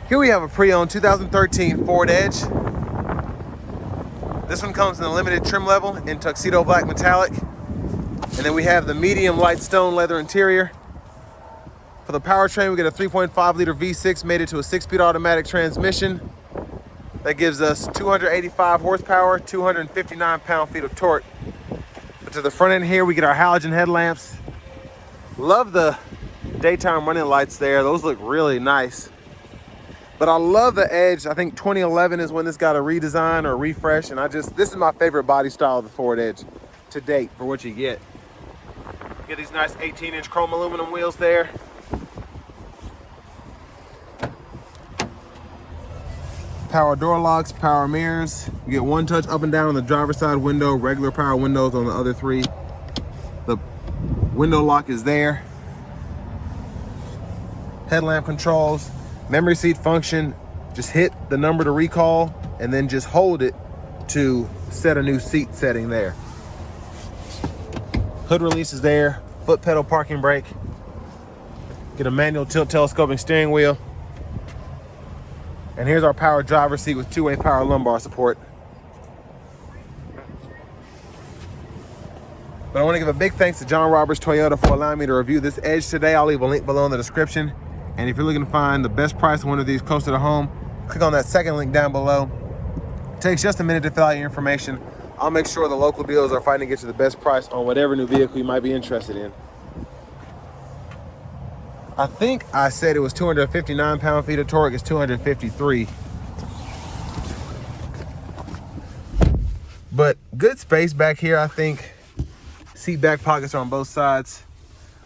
Here we have a pre-owned 2013 Ford Edge. This one comes in the limited trim level in tuxedo black metallic. And then we have the medium light stone leather interior. For the powertrain, we get a 3.5 liter V6 mated to a 6-speed automatic transmission. That gives us 285 horsepower, 259 pound-feet of torque. But to the front end here, we get our halogen headlamps. Love the daytime running lights there. Those look really nice. But I love the Edge. I think 2011 is when this got a redesign or refresh. And this is my favorite body style of the Ford Edge to date for what you get. You get these nice 18-inch chrome aluminum wheels there. Power door locks, power mirrors. You get one touch up and down on the driver's side window, regular power windows on the other three. The window lock is there. Headlamp controls, memory seat function. Just hit the number to recall and then just hold it to set a new seat setting there. Hood release is there, foot pedal parking brake. Get a manual tilt telescoping steering wheel. And here's our power driver's seat with two-way power lumbar support. But I want to give a big thanks to John Roberts Toyota for allowing me to review this Edge today. I'll leave a link below in the description. And if you're looking to find the best price on one of these closer to home, click on that second link down below. It takes just a minute to fill out your information. I'll make sure the local dealers are fighting to get you the best price on whatever new vehicle you might be interested in. I think I said it was 259 pound-feet of torque. It's 253. But good space back here, I think. Seat back pockets are on both sides.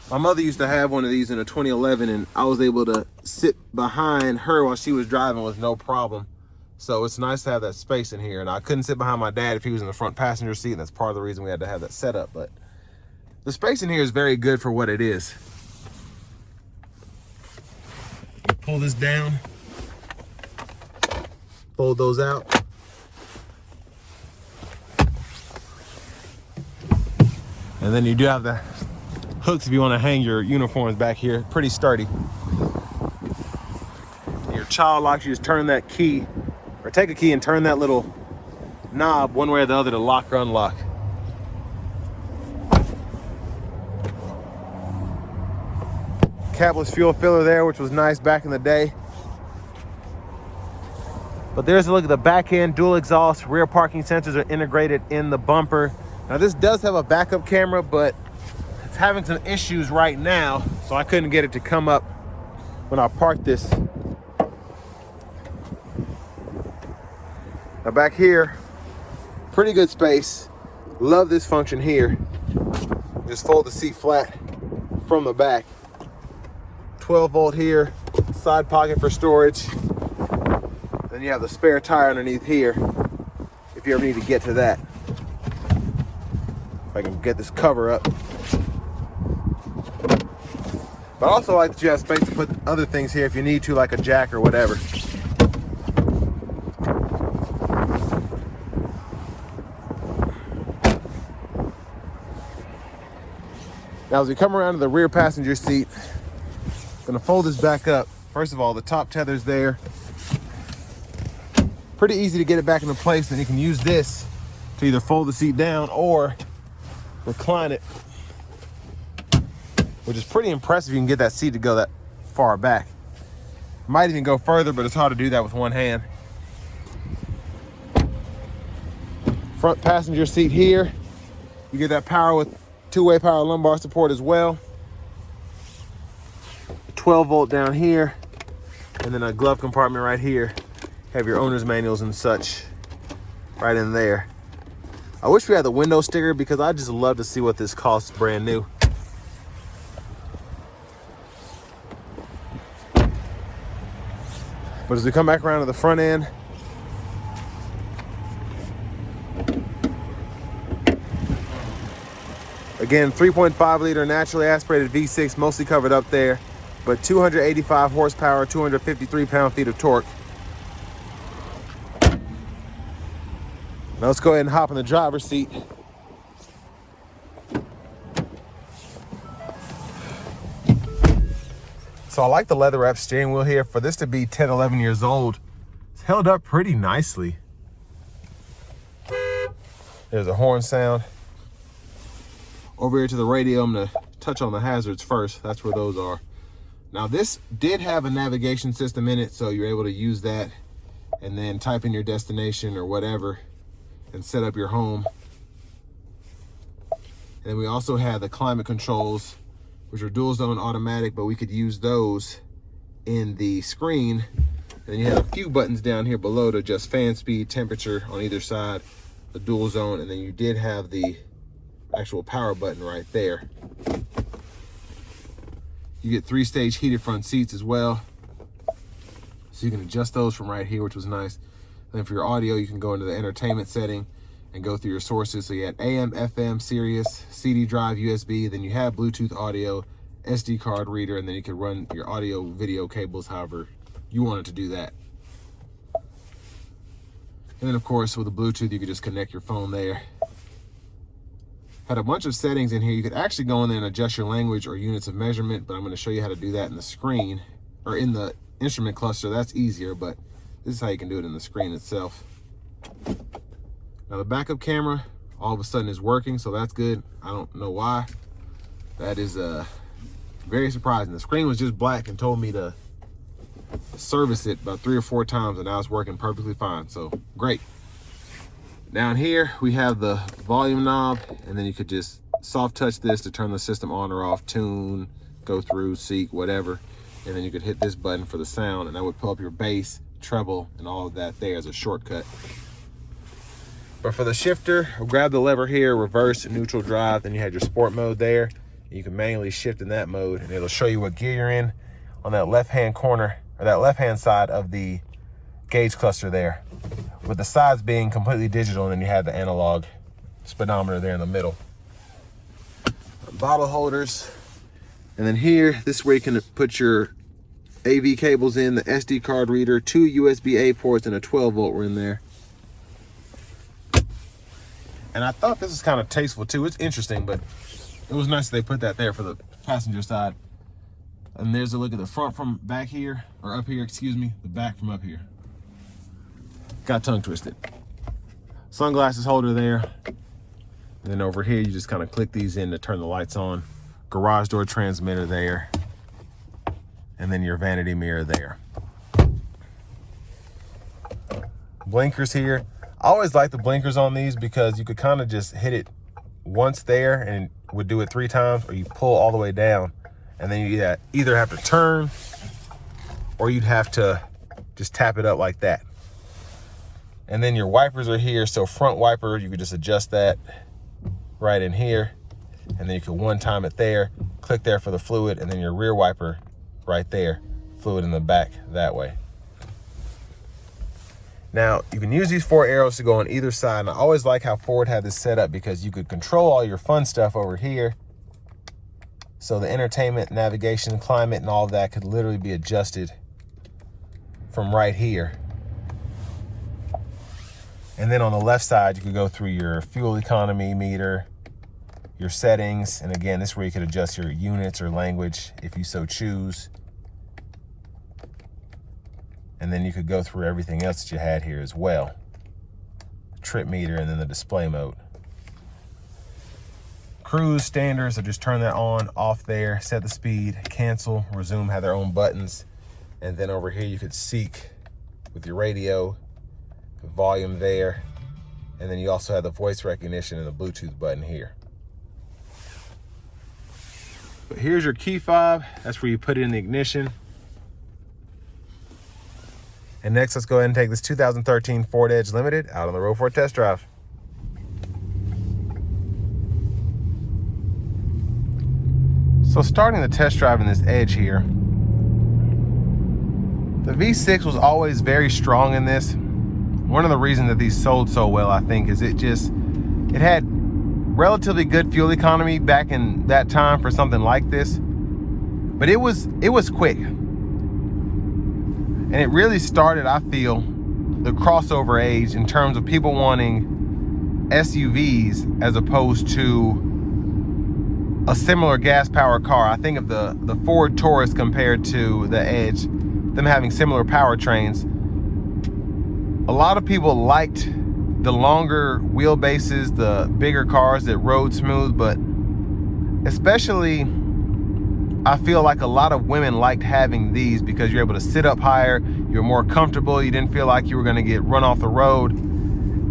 My mother used to have one of these in a 2011, and I was able to sit behind her while she was driving with no problem. So it's nice to have that space in here. And I couldn't sit behind my dad if he was in the front passenger seat. And that's part of the reason we had to have that set up. But the space in here is very good for what it is. Pull this down, fold those out. And then you do have the hooks if you want to hang your uniforms back here. Pretty sturdy. Your child locks, you just turn that key, or take a key and turn that little knob one way or the other to lock or unlock. Capless fuel filler there, which was nice back in the day. But there's a look at the back end. Dual exhaust, rear parking sensors are integrated in the bumper. Now this does have a backup camera, but it's having some issues right now, so I couldn't get it to come up when I parked this. Now back here, pretty good space. Love this function here. Just fold the seat flat from the back. 12 volt here, side pocket for storage. Then you have the spare tire underneath here if you ever need to get to that. If I can get this cover up. But I also like that you have space to put other things here if you need to, like a jack or whatever. Now as we come around to the rear passenger seat, gonna fold this back up. First of all, the top tether's there. Pretty easy to get it back into place, and you can use this to either fold the seat down or recline it, which is pretty impressive. You can get that seat to go that far back. Might even go further, but it's hard to do that with one hand. Front passenger seat here. You get that power with two-way power lumbar support as well. 12 volt down here, and then a glove compartment right here. Have your owner's manuals and such right in there. I wish we had the window sticker because I just love to see what this costs brand new. But as we come back around to the front end, again, 3.5 liter naturally aspirated V6, mostly covered up there, but 285 horsepower, 253 pound-feet of torque. Now let's go ahead and hop in the driver's seat. So I like the leather wrap steering wheel here. For this to be 10, 11 years old, it's held up pretty nicely. There's a horn sound. Over here to the radio, I'm gonna touch on the hazards first. That's where those are. Now this did have a navigation system in it, so you're able to use that and then type in your destination or whatever and set up your home. And then we also had the climate controls, which are dual zone automatic, but we could use those in the screen. And then you had a few buttons down here below to adjust fan speed, temperature on either side, the dual zone, and then you did have the actual power button right there. You get 3-stage heated front seats as well. So you can adjust those from right here, which was nice. Then for your audio, you can go into the entertainment setting and go through your sources. So you had AM, FM, Sirius, CD drive, USB, then you have Bluetooth audio, SD card reader, and then you can run your audio video cables however you wanted to do that. And then of course with the Bluetooth, you could just connect your phone there. Had a bunch of settings in here. You could actually go in there and adjust your language or units of measurement, but I'm going to show you how to do that in the screen or in the instrument cluster. That's easier, but this is how you can do it in the screen itself. Now the backup camera all of a sudden is working, so that's good. I don't know why. That is very surprising. The screen was just black and told me to service it about 3 or 4 times, and now it's working perfectly fine, so great. Down here we have the volume knob, and then you could just soft touch this to turn the system on or off, tune, go through, seek, whatever. And then you could hit this button for the sound, and that would pull up your bass, treble, and all of that there as a shortcut. But for the shifter, we'll grab the lever here, reverse and neutral drive, then you had your sport mode there. You can manually shift in that mode, and it'll show you what gear you're in on that left-hand corner, or that left-hand side of the gauge cluster there, with the sides being completely digital, and then you have the analog speedometer there in the middle. Bottle holders, and then here, this is where you can put your AV cables in, the SD card reader, 2 USB-A ports, and a 12-volt were in there. And I thought this was kind of tasteful too. It's interesting, but it was nice that they put that there for the passenger side. And there's a look at the front from back here, or up here, excuse me, the back from up here. Got tongue twisted. Sunglasses holder there. And then over here, you just kind of click these in to turn the lights on. Garage door transmitter there. And then your vanity mirror there. Blinkers here. I always like the blinkers on these because you could kind of just hit it once there and would do it 3 times, or you pull all the way down. And then you either have to turn or you'd have to just tap it up like that. And then your wipers are here. So front wiper, you could just adjust that right in here. And then you can 1-time it there, click there for the fluid, and then your rear wiper right there, fluid in the back that way. Now, you can use these 4 arrows to go on either side. And I always like how Ford had this set up because you could control all your fun stuff over here. So the entertainment, navigation, climate, and all of that could literally be adjusted from right here. And then on the left side, you could go through your fuel economy meter, your settings. And again, this is where you could adjust your units or language if you so choose. And then you could go through everything else that you had here as well. Trip meter, and then the display mode. Cruise standard, so just turn that on, off there, set the speed, cancel, resume, have their own buttons. And then over here you could seek with your radio, the volume there. And then you also have the voice recognition and the Bluetooth button here. But here's your key fob. That's where you put it in the ignition. And next, let's go ahead and take this 2013 Ford Edge Limited out on the road for a test drive. So starting the test drive in this Edge here, the V6 was always very strong in this. One of the reasons that these sold so well, I think, is it had relatively good fuel economy back in that time for something like this. But it was quick. And it really started, I feel, the crossover age in terms of people wanting SUVs as opposed to a similar gas powered car. I think of the Ford Taurus compared to the Edge, them having similar powertrains. A lot of people liked the longer wheelbases, the bigger cars that rode smooth, but especially I feel like a lot of women liked having these because you're able to sit up higher, you're more comfortable, you didn't feel like you were gonna get run off the road,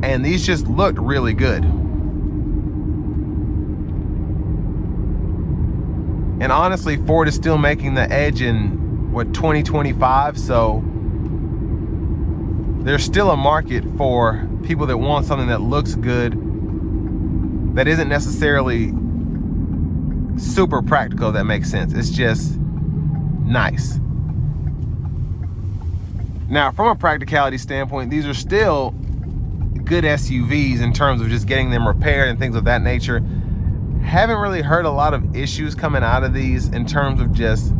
and these just looked really good. And honestly, Ford is still making the Edge in, what, 2025, so there's still a market for people that want something that looks good, that isn't necessarily super practical, if that makes sense. It's just nice. Now, from a practicality standpoint, these are still good SUVs in terms of just getting them repaired and things of that nature. Haven't really heard a lot of issues coming out of these in terms of just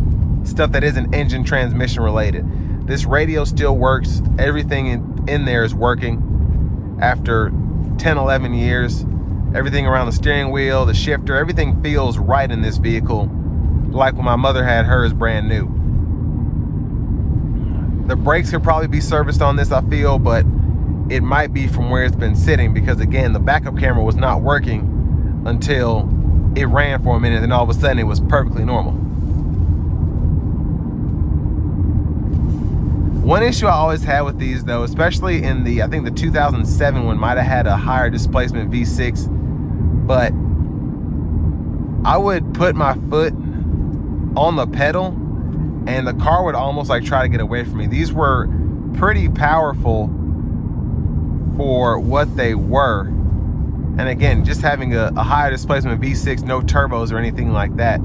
stuff that isn't engine transmission related. This radio still works. Everything in there is working after 10, 11 years. Everything around the steering wheel, the shifter, everything feels right in this vehicle, like when my mother had hers brand new. The brakes could probably be serviced on this, I feel, but it might be from where it's been sitting, because again, the backup camera was not working until it ran for a minute, and all of a sudden it was perfectly normal. One issue I always had with these though, especially in the, I think the 2007 one might have had a higher displacement V6, but I would put my foot on the pedal and the car would almost like try to get away from me. These were pretty powerful for what they were. And again, just having a higher displacement V6, no turbos or anything like that.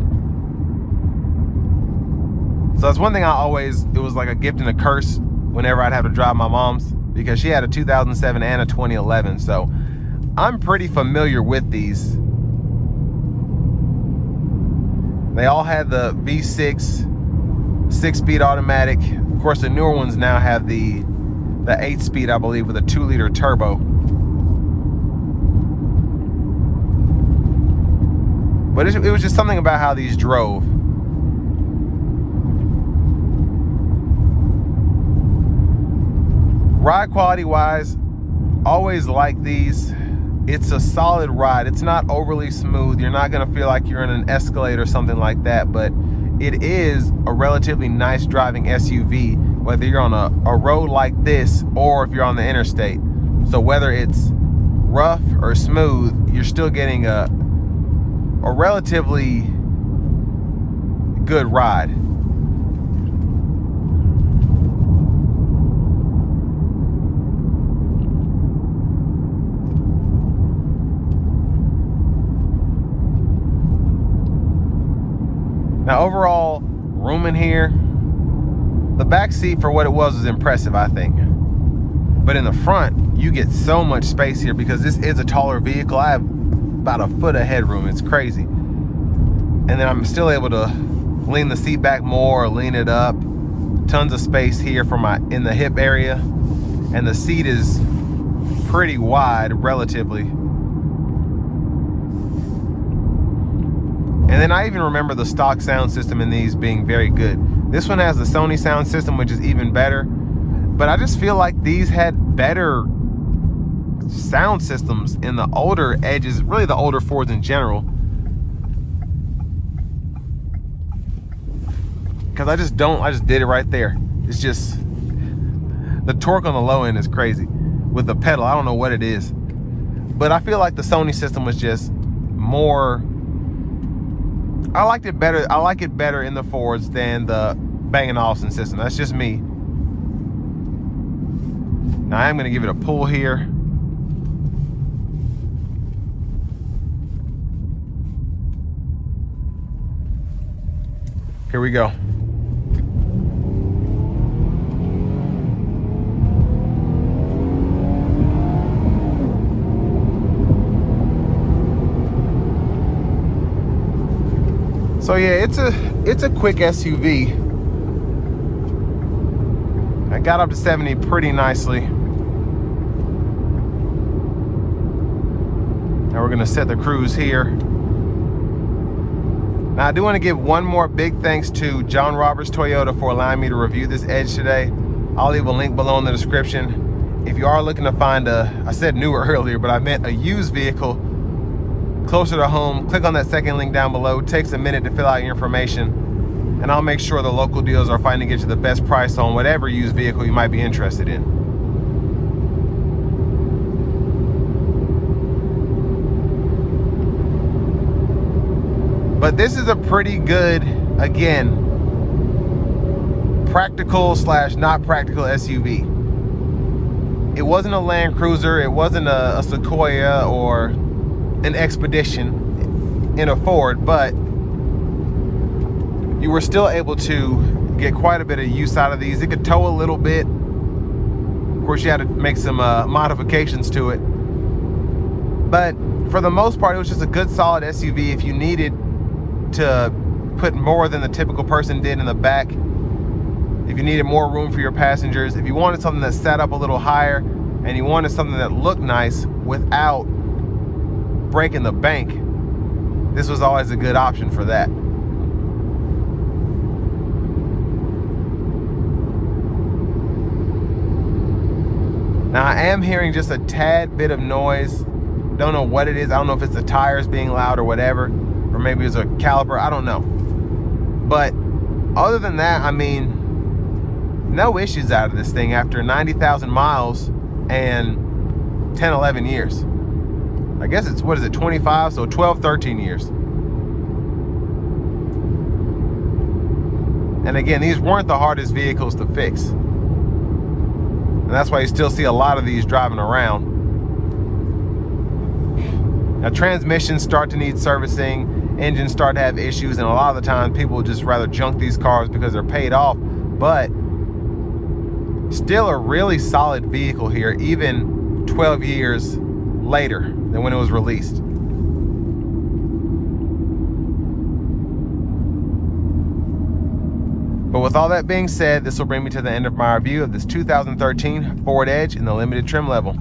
So that's one thing it was like a gift and a curse whenever I'd have to drive my mom's, because she had a 2007 and a 2011. So I'm pretty familiar with these. They all had the V6, 6-speed automatic. Of course, the newer ones now have the 8-speed, I believe, with a 2-liter turbo. But it was just something about how these drove. Ride quality wise, always like these. It's a solid ride. It's not overly smooth. You're not gonna feel like you're in an Escalade or something like that, but it is a relatively nice driving SUV, whether you're on a road like this or if you're on the interstate. So whether it's rough or smooth, you're still getting a relatively good ride. Now overall, room in here, the back seat for what it was impressive, I think. But in the front, you get so much space here because this is a taller vehicle. I have about a foot of headroom. It's crazy. And then I'm still able to lean the seat back more or lean it up. Tons of space here for in the hip area. And the seat is pretty wide, relatively. And then I even remember the stock sound system in these being very good. This one has the Sony sound system, which is even better. But I just feel like these had better sound systems in the older Edges, really the older Fords in general. Because I just did it right there. It's just, the torque on the low end is crazy. With the pedal, I don't know what it is. But I feel like the Sony system was just more, I liked it better. I like it better in the Fords than the Bang & Olufsen system. That's just me. Now I am going to give it a pull here. Here we go. So yeah, it's a quick SUV. I got up to 70 pretty nicely. Now we're gonna set the cruise here. Now, I do want to give one more big thanks to John Roberts Toyota for allowing me to review this Edge today. I'll leave a link below in the description. If you are looking to find I said newer earlier, but I meant a used vehicle closer to home, click on that second link down below. It takes a minute to fill out your information, and I'll make sure the local dealers are fighting to get you the best price on whatever used vehicle you might be interested in. But this is a pretty good, again, practical / not practical SUV. It wasn't a Land Cruiser, it wasn't a Sequoia or an Expedition in a Ford, but you were still able to get quite a bit of use out of these. It could tow a little bit. Of course, you had to make some modifications to it. But for the most part, it was just a good, solid SUV if you needed to put more than the typical person did in the back. If you needed more room for your passengers, if you wanted something that sat up a little higher, and you wanted something that looked nice without breaking the bank, this was always a good option for that. Now, I am hearing just a tad bit of noise. Don't know what it is. I don't know if it's the tires being loud or whatever, or maybe it's a caliper. I don't know. But other than that, I mean, no issues out of this thing after 90,000 miles and 10, 11 years. I guess it's, 25? So 12, 13 years. And again, these weren't the hardest vehicles to fix. And that's why you still see a lot of these driving around. Now, transmissions start to need servicing, engines start to have issues, and a lot of the time people would just rather junk these cars because they're paid off. But still a really solid vehicle here, even 12 years later than when it was released. But with all that being said, this will bring me to the end of my review of this 2013 Ford Edge in the limited trim level.